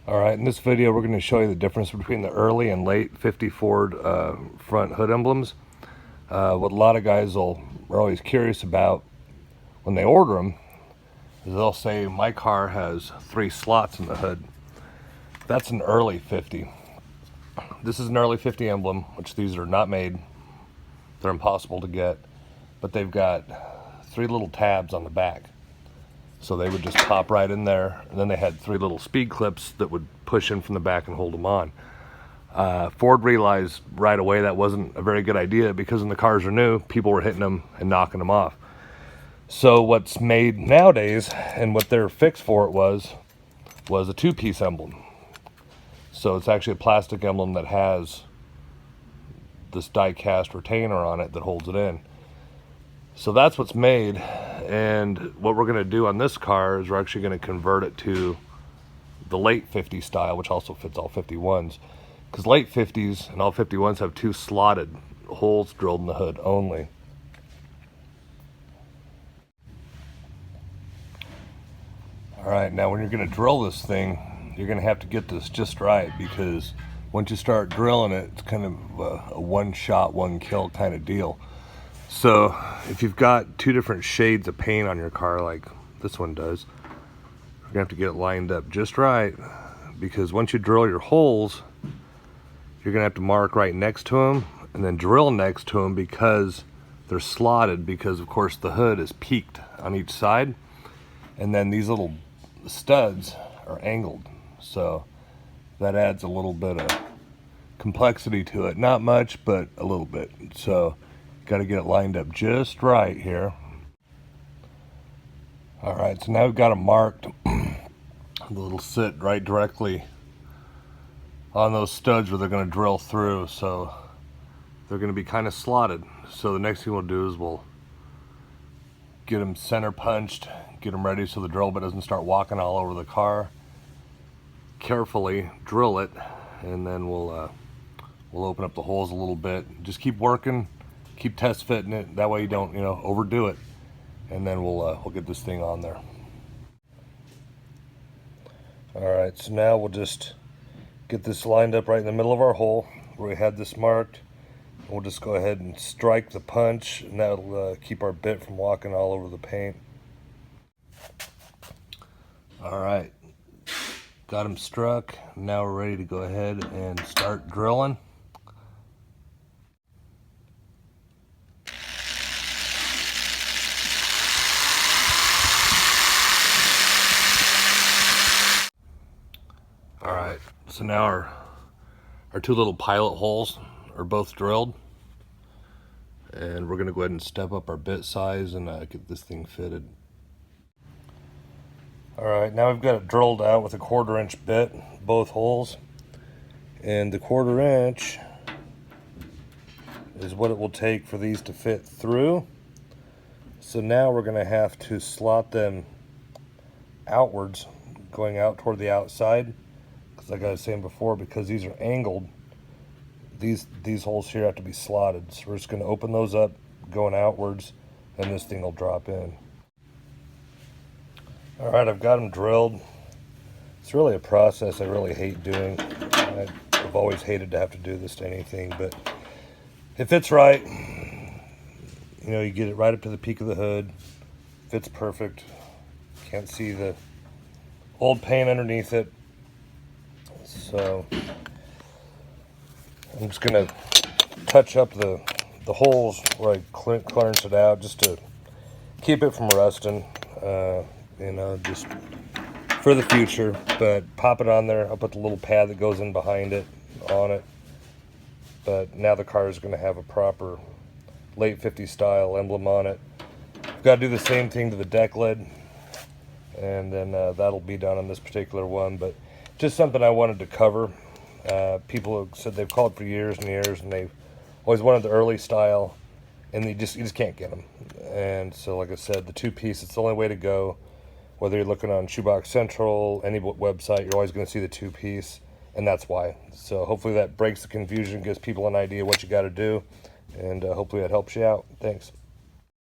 Alright, in this video we're going to show you the difference between the early and late 50 Ford front hood emblems. What a lot of guys are always curious about when they order them is they'll say, my car has 3 slots in the hood. That's an early 50. This is an early 50 emblem, which these are not made. They're impossible to get, but they've got 3 little tabs on the back. So they would just pop right in there, and then they had 3 little speed clips that would push in from the back and hold them on. Ford realized right away that wasn't a very good idea because when the cars are new, people were hitting them and knocking them off. So what's made nowadays, and what their fix for it was a 2-piece emblem. So it's actually a plastic emblem that has this die-cast retainer on it that holds it in. So that's what's made, and what we're going to do on this car is we're actually going to convert it to the late 50 style, which also fits all 51s, because late 50s and all 51s have 2 slotted holes drilled in the hood only. Alright, now when you're going to drill this thing, you're going to have to get this just right, because once you start drilling it, it's kind of a one-shot, one-kill kind of deal. So if you've got 2 different shades of paint on your car like this one does, you're gonna have to get it lined up just right, because once you drill your holes, you're gonna have to mark right next to them and then drill next to them, because they're slotted, because of course the hood is peaked on each side, and then these little studs are angled, so that adds a little bit of complexity to it. Not much, but a little bit. So got to get it lined up just right here. Alright, so now we've got them marked. It'll sit right directly on those studs where they're going to drill through, so they're going to be kind of slotted. So the next thing we'll do is we'll get them center punched, get them ready so the drill bit doesn't start walking all over the car. Carefully drill it, and then we'll open up the holes a little bit. Just keep working. Keep test fitting it, that way you don't, overdo it, and then we'll get this thing on there. Alright, so now we'll just get this lined up right in the middle of our hole where we had this marked. We'll just go ahead and strike the punch, and that'll keep our bit from walking all over the paint. Alright, got them struck. Now we're ready to go ahead and start drilling. Alright, so now our 2 little pilot holes are both drilled, and we're going to go ahead and step up our bit size and get this thing fitted. Alright, now we've got it drilled out with a 1/4 inch bit, both holes, and the 1/4 inch is what it will take for these to fit through. So now we're going to have to slot them outwards, going out toward the outside. Like I was saying before, because these are angled, these holes here have to be slotted. So we're just going to open those up going outwards, and this thing will drop in. Alright, I've got them drilled. It's really a process I really hate doing. I've always hated to have to do this to anything, but if it's right, you get it right up to the peak of the hood, fits perfect, can't see the old paint underneath it. So I'm just going to touch up the holes where I clearance it out, just to keep it from rusting, just for the future. But pop it on there. I'll put the little pad that goes in behind it on it. But now the car is going to have a proper late 50 style emblem on it. I've got to do the same thing to the deck lid, and then that'll be done on this particular one. But just something I wanted to cover. People have said they've called for years and years, and they've always wanted the early style, and you just can't get them. And so, like I said, the 2-piece, it's the only way to go. Whether you're looking on Shoebox Central, any website, you're always going to see the 2-piece, and that's why. So hopefully that breaks the confusion, gives people an idea what you got to do, and hopefully that helps you out. Thanks.